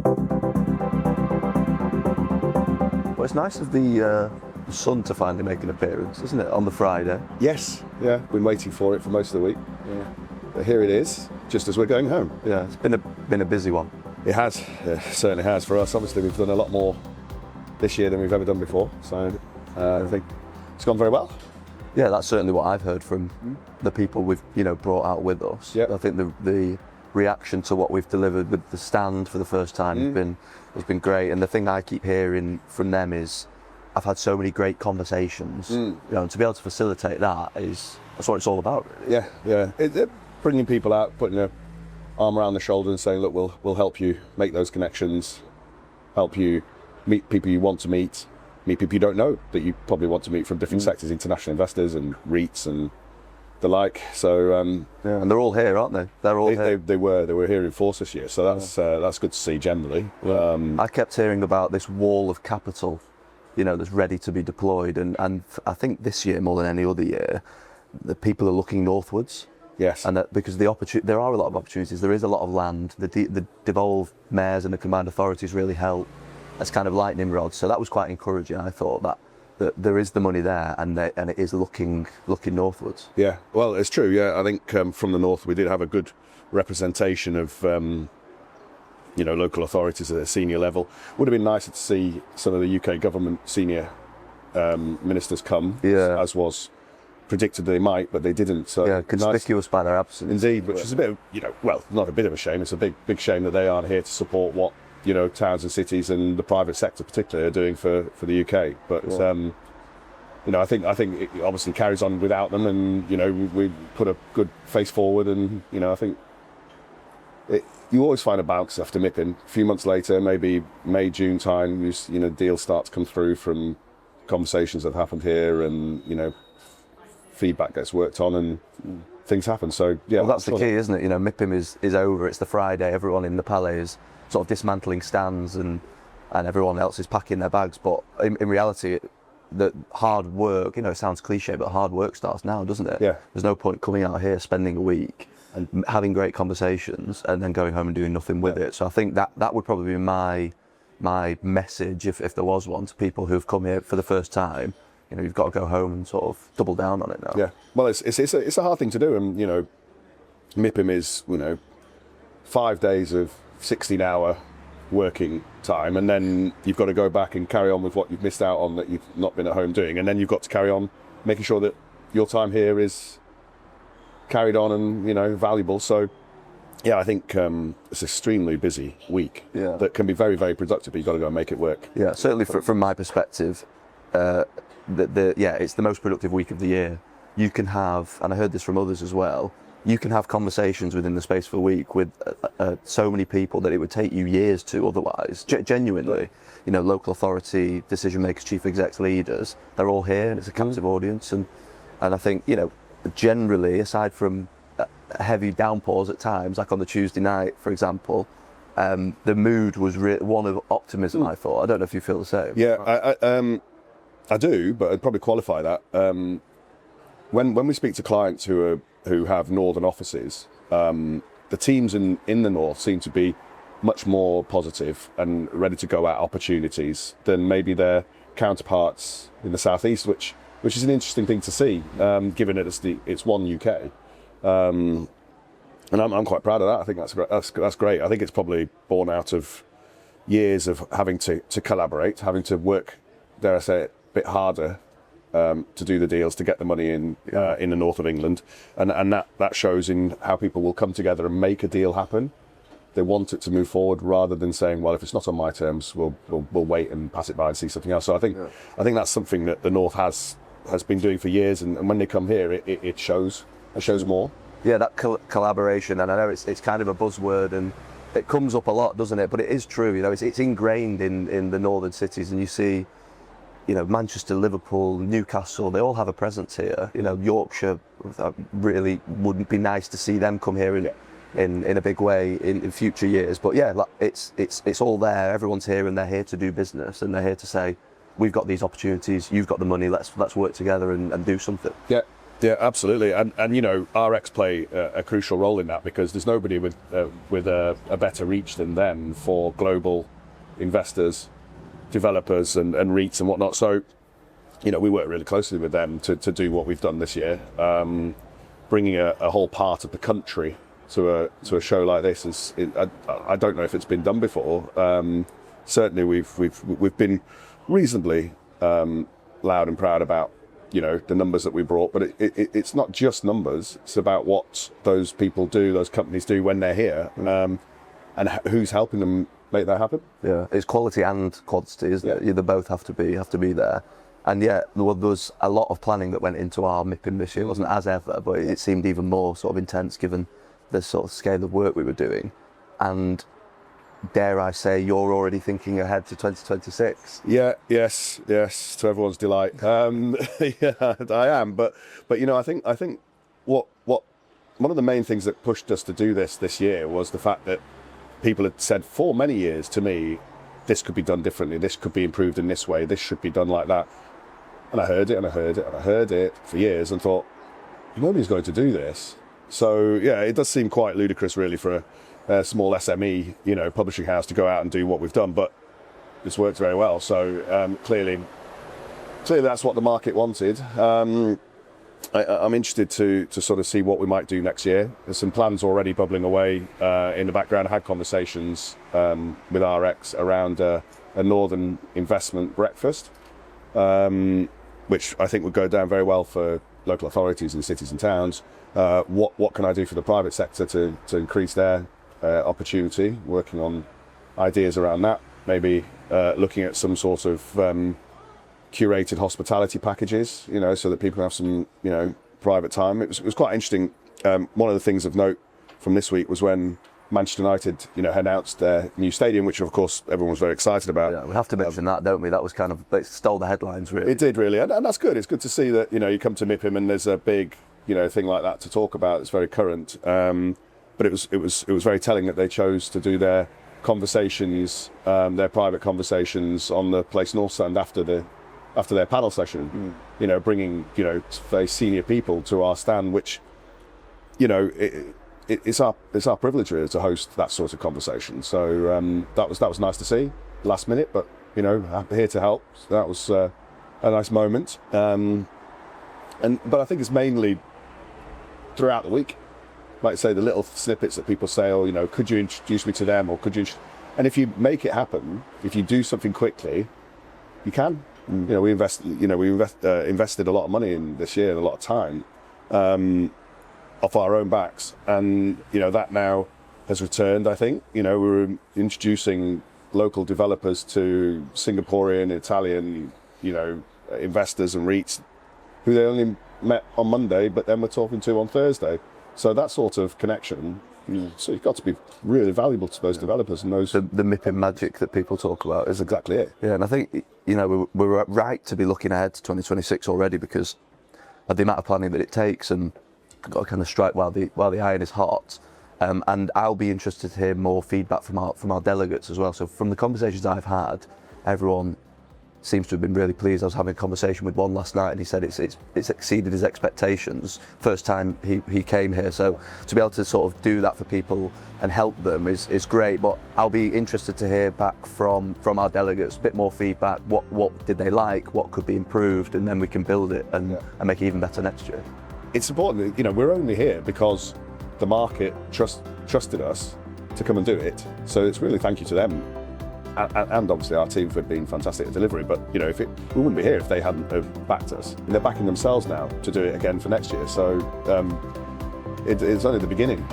Well, it's nice of the sun to finally make an appearance, isn't it, on the Friday? Yes, yeah, been waiting for it for most of the week. Yeah. But here it is, just as we're going home. Yeah, it's been a busy one. It has, certainly has for us. Obviously, we've done a lot more this year than we've ever done before, so I think it's gone very well. Yeah, that's certainly what I've heard from the people we've brought out with us. Yep. I think the reaction to what we've delivered with the stand for the first time has been great. And the thing I keep hearing from them is, I've had so many great conversations. And to be able to facilitate that's what it's all about, really. Yeah. It bringing people out, putting an arm around the shoulder and saying, look, we'll help you make those connections, help you meet people you want to meet people you don't know that you probably want to meet from different sectors, international investors and REITs and the like. So and they're all here, aren't they? They're all here. They were here in force this year, so that's good to see generally. I kept hearing about this wall of capital, that's ready to be deployed, and I think this year more than any other year, the people are looking northwards. Yes, and that because there are a lot of opportunities. There is a lot of land. The devolved mayors and the combined authorities really help as kind of lightning rods. So that was quite encouraging. I thought that there is the money there, and it is looking northwards. Yeah, well, it's true. Yeah, I think from the north we did have a good representation of local authorities at a senior level. Would have been nicer to see some of the UK government senior ministers come, as was predicted they might, but they didn't. So conspicuous by their absence. Indeed, which is a bit of, not a bit of a shame. It's a big shame that they aren't here to support what towns and cities and the private sector particularly are doing for the UK. But I think it obviously carries on without them, and we put a good face forward, and I think you always find a bounce after MIPIM. A few months later, maybe May, June time, deals start to come through from conversations that have happened here, and feedback gets worked on, and things happen. So that's the key, isn't it? MIPIM is over. It's the Friday. Everyone in the Palais is sort of dismantling stands, and everyone else is packing their bags. But in reality, the hard work, it sounds cliche, but hard work starts now, doesn't it? Yeah. There's no point coming out here, spending a week and having great conversations and then going home and doing nothing with it. So I think that would probably be my message, if there was one, to people who've come here for the first time. You've got to go home and sort of double down on it now. Yeah. Well, it's a hard thing to do, and MIPIM is 5 days of 16-hour working time, and then you've got to go back and carry on with what you've missed out on that you've not been at home doing, and then you've got to carry on making sure that your time here is carried on and valuable. So I think it's an extremely busy week that can be very, very productive, but you've got to go and make it work. Yeah, certainly from my perspective, it's the most productive week of the year. You can have, and I heard this from others as well, you can have conversations within the space of a week with so many people that it would take you years to otherwise. Genuinely, local authority, decision makers, chief execs, leaders, they're all here, and it's a captive audience. And I think, generally, aside from heavy downpours at times, like on the Tuesday night, for example, the mood was one of optimism, I thought. I don't know if you feel the same. Yeah, I do, but I'd probably qualify that. When we speak to clients who have northern offices, the teams in the north seem to be much more positive and ready to go at opportunities than maybe their counterparts in the southeast, which is an interesting thing to see, given it's one UK. And I'm quite proud of that. I think that's great. I think it's probably born out of years of having to collaborate, having to work, dare I say it, a bit harder to do the deals, to get the money in the north of England, and that shows in how people will come together and make a deal happen. They want it to move forward rather than saying, well, if it's not on my terms, we'll wait and pass it by and see something else. So I think that's something that the north has been doing for years, and when they come here, it shows more. Yeah, that collaboration, and I know it's kind of a buzzword, and it comes up a lot, doesn't it? But it is true. It's ingrained in the northern cities, and you see, Manchester, Liverpool, Newcastle, they all have a presence here. Yorkshire, really wouldn't be nice to see them come here in a big way in future years. But it's all there. Everyone's here, and they're here to do business, and they're here to say, we've got these opportunities, you've got the money, let's work together and do something. Yeah, Yeah, absolutely, and you know, RX play a crucial role in that, because there's nobody with a better reach than them for global investors, developers, and REITs and whatnot. So, you know, we work really closely with them to do what we've done this year, bringing a whole part of the country to a show like this. I don't know if it's been done before. Certainly, we've been reasonably loud and proud about, you know, the numbers that we brought, but it's not just numbers. It's about what those people do, those companies do when they're here, and who's helping them make that happen. Yeah, it's quality and quantity, isn't it? They both have to be there. And yeah, there was a lot of planning that went into our MIPIM this year. It wasn't as ever, but it seemed even more sort of intense given the sort of scale of work we were doing. And dare I say, you're already thinking ahead to 2026? Yes, to everyone's delight. Yeah, I am. But you know, I think what one of the main things that pushed us to do this year was the fact that people had said for many years to me, this could be done differently, this could be improved in this way, this should be done like that. And I heard it and I heard it and I heard it for years and thought, nobody's going to do this. So yeah, it does seem quite ludicrous really for a small SME, you know, publishing house to go out and do what we've done, but it's worked very well. So clearly that's what the market wanted. I'm interested to sort of see what we might do next year. There's some plans already bubbling away in the background. I had conversations with RX around a northern investment breakfast, which I think would go down very well for local authorities in cities and towns. What can I do for the private sector to increase their opportunity? Working on ideas around that, maybe looking at some sort of curated hospitality packages, you know, so that people have some, you know, private time. It was quite interesting. One of the things of note from this week was when Manchester United, you know, announced their new stadium, which of course everyone was very excited about. Yeah, we have to mention that, don't we? That was kind of, it stole the headlines, really. It did, really, and that's good. It's good to see that, you know, you come to MIPIM and there's a big, you know, thing like that to talk about. It's very current. But it was very telling that they chose to do their conversations, their private conversations, on the Place North stand after their panel session. You know, bringing, you know, very senior people to our stand, which, you know, it's our privilege really to host that sort of conversation. So that was nice to see, last minute, but you know, I'm here to help. So that was a nice moment. But I think it's mainly throughout the week. Like I say, the little snippets that people say, oh, you know, could you introduce me to them, or could you? And if you make it happen, if you do something quickly, you can. You know, we invested a lot of money in this year and a lot of time off our own backs, and you know that now has returned. I think, you know, we're introducing local developers to Singaporean, Italian, you know, investors and REITs who they only met on Monday, but then we're talking to on Thursday. So that sort of connection, so you've got to be really valuable to those developers and those. The MIPIM magic that people talk about is exactly it. Yeah, and I think, you know, we're right to be looking ahead to 2026 already because of the amount of planning that it takes, and got to kind of strike while the iron is hot. And I'll be interested to hear more feedback from our delegates as well. So from the conversations I've had, everyone seems to have been really pleased. I was having a conversation with one last night and he said it's exceeded his expectations. First time he came here. So to be able to sort of do that for people and help them is great. But I'll be interested to hear back from our delegates, a bit more feedback. What did they like? What could be improved? And then we can build it and make it even better next year. It's important, you know, we're only here because the market trusted us to come and do it. So it's really thank you to them. And obviously our team for being fantastic at delivery, but you know, we wouldn't be here if they hadn't have backed us. And they're backing themselves now to do it again for next year. So it's only the beginning.